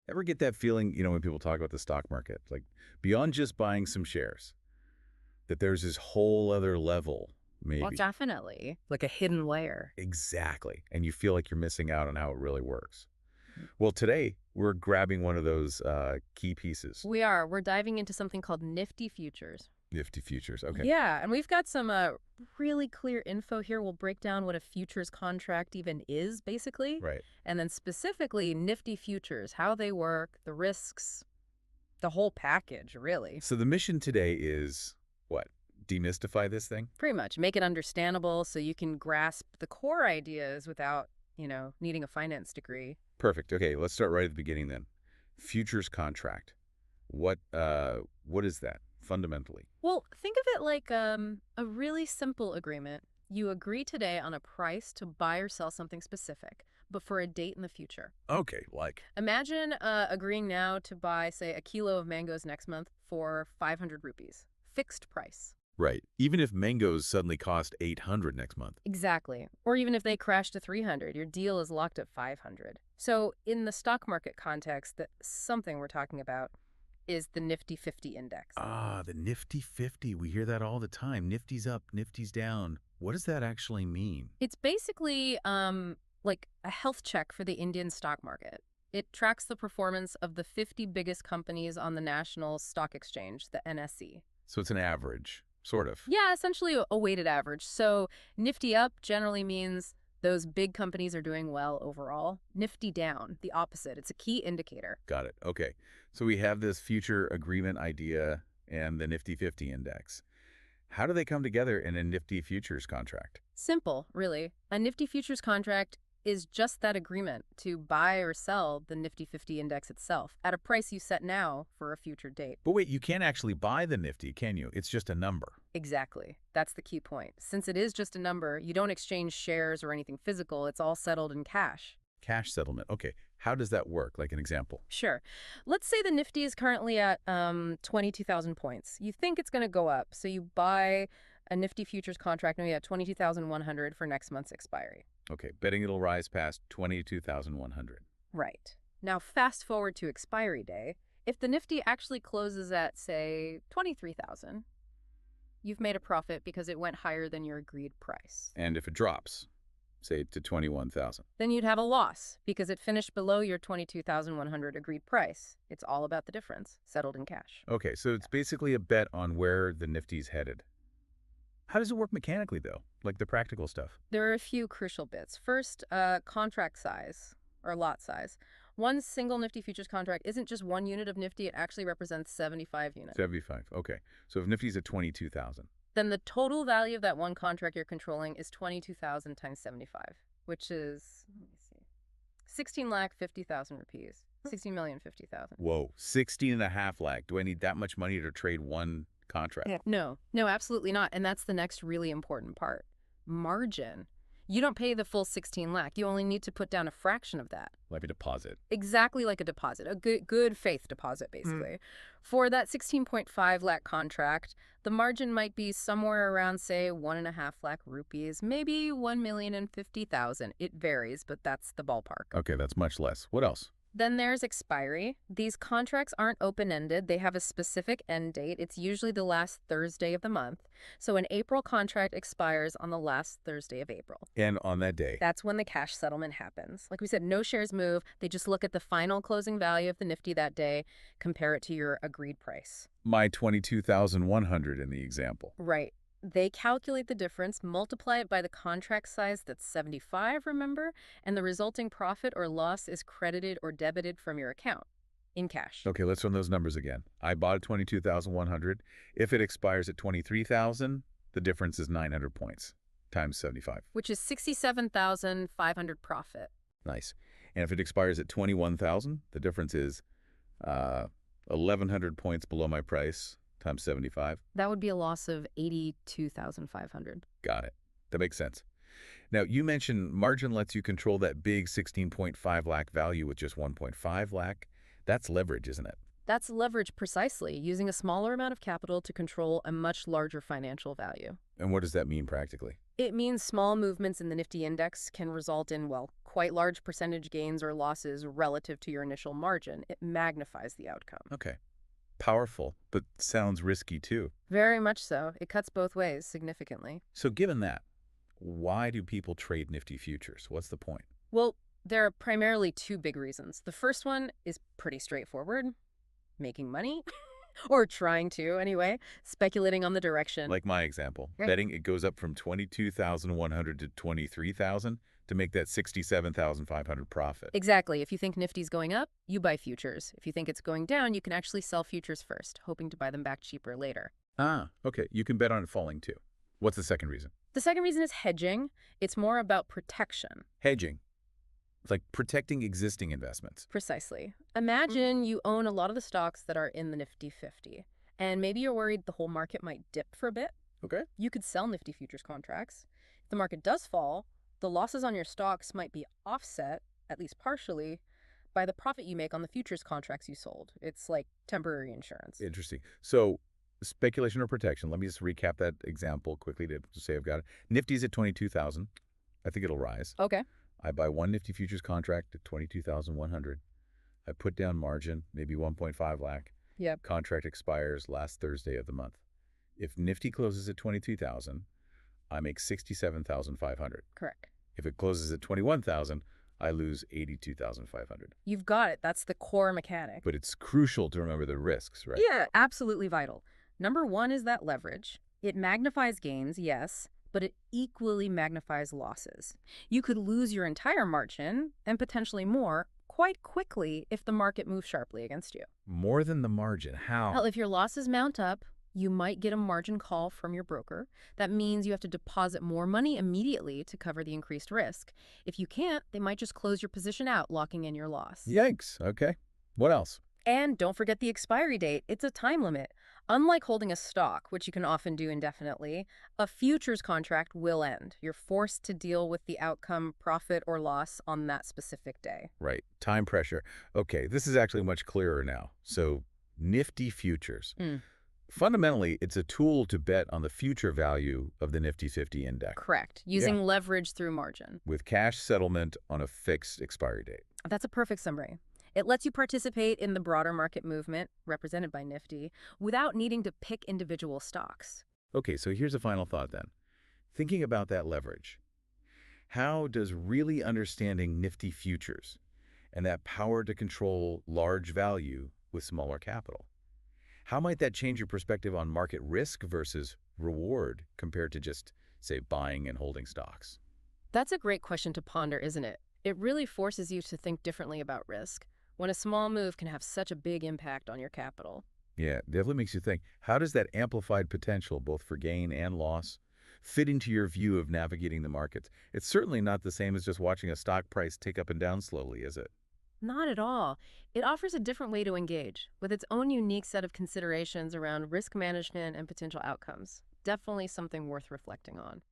Ever get that feeling, when people talk about the stock market, like beyond just buying some shares, that there's this whole other level, Well, maybe? definitely. Like a hidden layer. Exactly. And you feel like you're missing out on how it really works. Well, today we're grabbing one of those key pieces, We are. We're diving into something called Nifty Futures. Nifty Futures. Okay. Yeah, and we've got some really clear info here. We'll break down what a futures contract even is, basically, Right. and then specifically Nifty Futures, how they work, the risks, the whole package, really. So the mission today is what? Demystify this thing? Pretty much make it understandable so you can grasp the core ideas without, needing a finance degree. Perfect. Okay, let's start right at the beginning then. Futures contract. What is that fundamentally? Well, think of it like a really simple agreement. You agree today on a price to buy or sell something specific, but for a date in the future. Okay, like. Imagine agreeing now to buy, say, a kilo of mangoes next month for 500 rupees. Fixed price. Right. Even if mangoes suddenly cost 800 next month. Exactly. Or even if they crash to 300, your deal is locked at 500. So in the stock market context, that something we're talking about is the Nifty 50 index. Ah, the Nifty 50. We hear that all the time. Nifty's up, Nifty's down. What does that actually mean? It's basically like a health check for the Indian stock market. It tracks the performance of the 50 biggest companies on the national stock exchange, the NSE. So it's an average, sort of. Yeah, essentially a weighted average. So Nifty up generally means those big companies are doing well overall. Nifty down, the opposite. It's a key indicator. Got it. Okay. So we have this future agreement idea and the Nifty 50 index. How do they come together in a Nifty futures contract? Simple, really. A Nifty futures contract is just that agreement to buy or sell the Nifty 50 index itself at a price you set now for a future date. But wait, you can't actually buy the Nifty, can you? It's just a number. Exactly. That's the key point. Since it is just a number, you don't exchange shares or anything physical. It's all settled in cash. Cash settlement. Okay. How does that work? Like an example. Sure. Let's say the Nifty is currently at 22,000 points. You think it's going to go up, so you buy a Nifty futures contract maybe at 22,100 for next month's expiry. Okay. Betting it'll rise past 22,100. Right. Now, fast forward to expiry day. If the Nifty actually closes at, say, 23,000, you've made a profit because it went higher than your agreed price. And if it drops, say to 21,000. Then you'd have a loss because it finished below your 22,100 agreed price. It's all about the difference, settled in cash. Okay, so it's basically a bet on where the Nifty's headed. How does it work mechanically, though? Like the practical stuff? There are a few crucial bits. First, contract size or lot size. One single Nifty futures contract isn't just one unit of Nifty, it actually represents 75 units. 75. Okay. So if Nifty's at 22,000. Then the total value of that one contract you're controlling is 22,000 times 75, which is, let me see, 16 lakh 50,000 rupees. 16,050,000. Whoa, 16 and a half lakh. Do I need that much money to trade one contract? Yeah. No, absolutely not. And that's the next really important part. Margin. You don't pay the full 16 lakh. You only need to put down a fraction of that. Like a deposit. Exactly like a deposit, a good faith deposit, basically. For that 16.5 lakh contract, the margin might be somewhere around, say, 1.5 lakh rupees, maybe 1,050,000. It varies, but that's the ballpark. Okay, that's much less. What else? Then there's expiry. These contracts aren't open-ended. They have a specific end date. It's usually the last Thursday of the month. So an April contract expires on the last Thursday of April. And on that day. That's when the cash settlement happens. Like we said, no shares move. They just look at the final closing value of the Nifty that day, compare it to your agreed price. My 22,100 in the example. Right. They calculate the difference, multiply it by the contract size that's 75, remember? And the resulting profit or loss is credited or debited from your account in cash. Okay, let's run those numbers again. I bought at 22,100. If it expires at 23,000, the difference is 900 points times 75. Which is 67,500 profit. Nice. And if it expires at 21,000, the difference is 1,100 points below my price times 75. That would be a loss of 82,500. Got it. That makes sense. Now, you mentioned margin lets you control that big 16.5 lakh value with just 1.5 lakh. That's leverage, isn't it? That's leverage precisely, using a smaller amount of capital to control a much larger financial value. And what does that mean practically? It means small movements in the Nifty index can result in, well, quite large percentage gains or losses relative to your initial margin. It magnifies the outcome. Okay. Powerful, but sounds risky too. Very much so. It cuts both ways significantly. So given that, why do people trade Nifty futures? What's the point? Well, there are primarily two big reasons. The first one is pretty straightforward: making money, or trying to anyway, speculating on the direction. Like my example, Right. betting it goes up from 22,100 to 23,000 to make that 67,500 profit. Exactly. If you think Nifty's going up, you buy futures. If you think it's going down, you can actually sell futures first, hoping to buy them back cheaper later. Ah, okay. You can bet on it falling too. What's the second reason? The second reason is hedging. It's more about protection. Hedging. It's like protecting existing investments. Precisely. Imagine you own a lot of the stocks that are in the Nifty 50, and maybe you're worried the whole market might dip for a bit. Okay. You could sell Nifty futures contracts. If the market does fall, the losses on your stocks might be offset, at least partially, by the profit you make on the futures contracts you sold. It's like temporary insurance. Interesting. So speculation or protection. Let me just recap that example quickly to say I've got it. Nifty's at 22,000. I think it'll rise. Okay. I buy one Nifty futures contract at 22,100. I put down margin, maybe 1.5 lakh. Yep. Contract expires last Thursday of the month. If Nifty closes at 22,000, I make 67,500. Correct. If it closes at 21,000, I lose 82,500. You've got it. That's the core mechanic. But it's crucial to remember the risks, right? Yeah, absolutely vital. Number one is that leverage. It magnifies gains, yes, but it equally magnifies losses. You could lose your entire margin, and potentially more, quite quickly if the market moves sharply against you. More than the margin. How? Well, if your losses mount up, you might get a margin call from your broker. That means you have to deposit more money immediately to cover the increased risk. If you can't, they might just close your position out, locking in your loss. Yikes. Okay. What else? And don't forget the expiry date. It's a time limit. Unlike holding a stock, which you can often do indefinitely, a futures contract will end. You're forced to deal with the outcome, profit or loss, on that specific day. Right. Time pressure. Okay. This is actually much clearer now. So Nifty futures. Fundamentally, it's a tool to bet on the future value of the Nifty 50 index Correct. Using leverage through margin. with cash settlement on a fixed expiry date. That's a perfect summary. It lets you participate in the broader market movement, represented by Nifty, without needing to pick individual stocks. Okay, so here's a final thought then. Thinking about that leverage, how does really understanding Nifty futures and that power to control large value with smaller capital, how might that change your perspective on market risk versus reward compared to just, say, buying and holding stocks? That's a great question to ponder, isn't it? It really forces you to think differently about risk, when a small move can have such a big impact on your capital. Yeah, definitely makes you think. How does that amplified potential, both for gain and loss, fit into your view of navigating the markets? It's certainly not the same as just watching a stock price tick up and down slowly, is it? Not at all. It offers a different way to engage, with its own unique set of considerations around risk management and potential outcomes. Definitely something worth reflecting on.